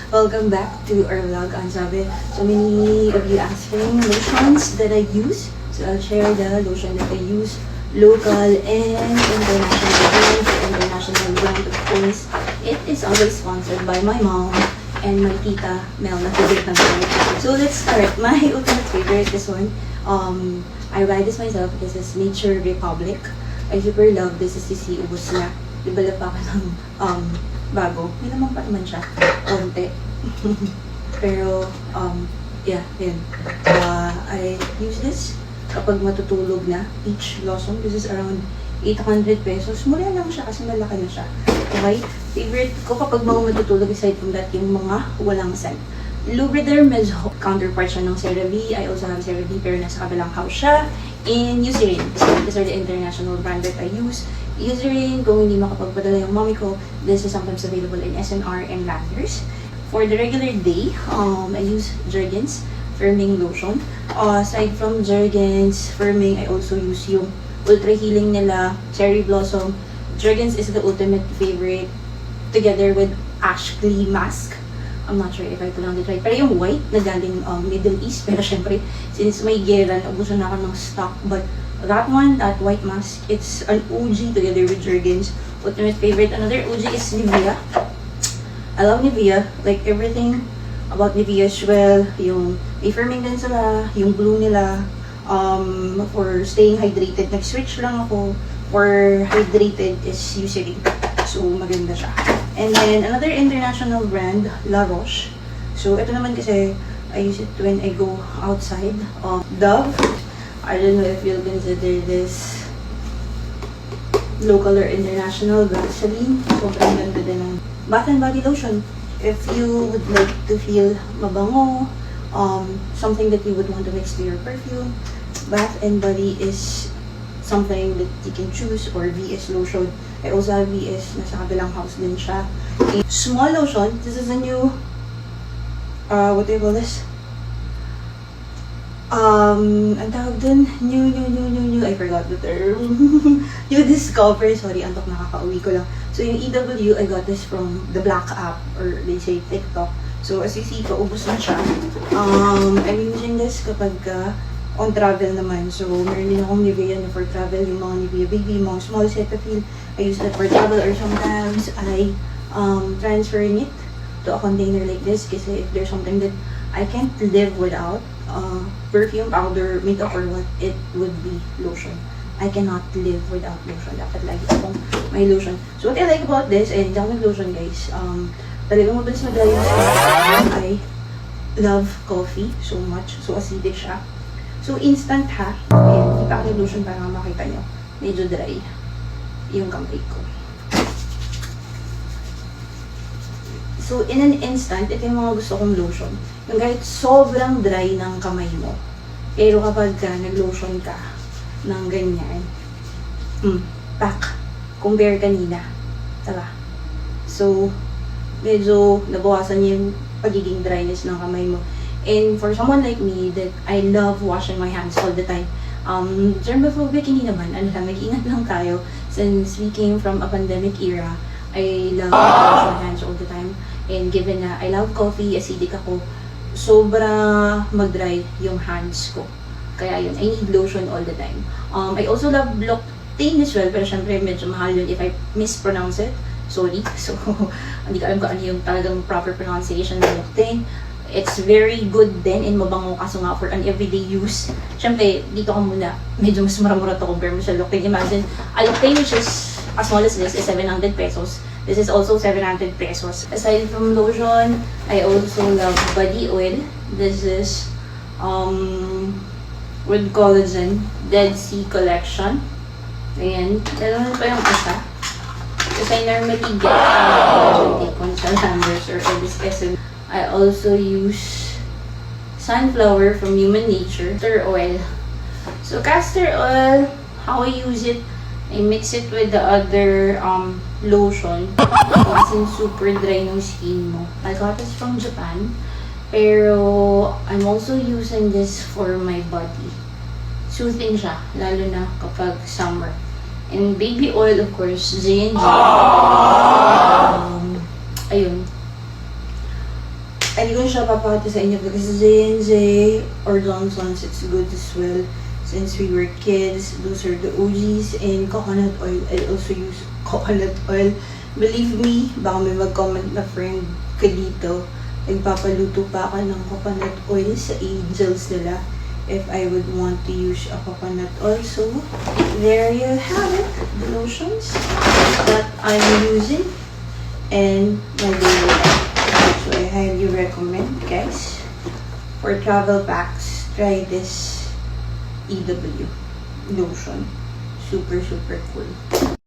Welcome back to our vlog on Sabi. So many of you asking lotions that I use. So I'll share the lotion that I use, local and international brand. For international brand, of course, it is always sponsored by my mom and my tita Mel na favorite ng brand. So let's start. My ultimate favorite, this one. I buy this myself. This is Nature Republic. I super love this. Is CC ubos na. Develop ako ng bago. May naman pa naman siya. Konti. Pero, yeah, yun. I use this kapag matutulog na. Peach Blossom. This is around 800 pesos. Mura lang siya kasi malaki na siya. Okay? Favorite ko kapag mga matutulog, aside from that, yung mga walang scent. Lubriderm is counterpart siya ng CeraVe. I also have CeraVe pero nasa kabilang house siya. In Eucerin. So, these are the international brand that I use. Eucerin, kung hindi makapagpadala yung mommy ko, this is sometimes available in SNR and Landers. For the regular day, I use Jergens Firming Lotion. Aside from Jergens Firming, I also use yung Ultra Healing nila, Cherry Blossom. Jergens is the ultimate favorite together with Ashley Mask. I'm not sure if I pronounced it right. Pero yung white na galing Middle East. Pero syempre, since may gera, naubusan na ako ng stock. But that one, that white mask, it's an OG together with Jergens. Ultimate favorite. Another OG is Nivea. I love Nivea. Like everything about Nivea as well. Yung may firming din sila. Yung blue nila. For staying hydrated. Nag-switch lang ako. For hydrated is Eucerin. So maganda siya. And then another international brand, La Roche. So ito naman kasi I use it when I go outside. Dove. I don't know if you'll consider this local or international. Vaseline. Sobrang ganda din ng Bath and Body Lotion. If you would like to feel mabango, something that you would want to mix to your perfume, Bath and Body is something that you can choose, or VS Lotion. I also have VS, nasa kabilang house din siya. A small lotion, this is a new, what do you call this? Ang tawag dun, new, I forgot the term. New Discover, sorry, antok nakaka-uwi ko lang. So yung EW, I got this from the Black app, or they say TikTok. So as you see, paubos na siya. I'm using this kapag on travel naman. So, meron din akong Nivea na for travel, yung mga Nivea Baby, mga small Cetaphil. I use that for travel, or sometimes I transfer it to a container like this kasi if there's something that I can't live without, perfume, powder, makeup, or what, it would be lotion. I cannot live without lotion. Dapat lagi akong may lotion. So, what I like about this, and hindi ako nag-lotion guys, talagang mabilis na dry yung skin. I love coffee so much. So, acidic siya. So, instant ha. Ayan, ipa ako lotion para makita nyo. Medyo dry yung kamay ko. So, in an instant, ito yung mga gusto kong lotion. Yung kahit sobrang dry ng kamay mo. Pero kapag nag-lotion ka ng ganyan, pack. Compare kanina. Diba? So, medyo nabawasan yung pagiging dryness ng kamay mo. And for someone like me that I love washing my hands all the time, germophobic hindi naman, mag-ingat lang tayo. Since we came from a pandemic era, I love to wash my hands all the time. And given na I love coffee, acidic ako, sobra mag-dry yung hands ko. Kaya yun, I need lotion all the time. I also love L'Occitane as well, pero syempre medyo mahal yun if I mispronounce it. Sorry. So, hindi ko alam kung ano yung talagang proper pronunciation ng L'Occitane. It's very good din and mabango kaso nga for an everyday use. Siyempre, dito ka muna, medyo mas mura-mura to compare mo sa L'Occitane. Imagine, a L'Occitane which is as small as this is 700 pesos. This is also 700 pesos. Aside from lotion, I also love body oil. This is with collagen, Dead Sea Collection. Ayan, meron pa yung isa. Because I normally get take on sa Landers or Elvis SM. I also use sunflower from Human Nature, castor oil. So castor oil, how I use it, I mix it with the other lotion. Kasi super dry yung skin mo. I got this from Japan. Pero I'm also using this for my body. Soothing siya, lalo na kapag summer. And baby oil, of course, J&J. Ayun. hindi ko siya papakita sa inyo because J&J or Johnson's, it's good as well. Since we were kids, those are the OGs. And coconut oil, I also use coconut oil. Believe me, baka may mag-comment na friend ko dito. Nagpapaluto pa ako ng coconut oil sa Angels nila if I would want to use a coconut oil. So, there you have it, the lotions that I'm using and my daily life. So, I highly recommend, guys, for travel packs, try this EW lotion. Super, super cool.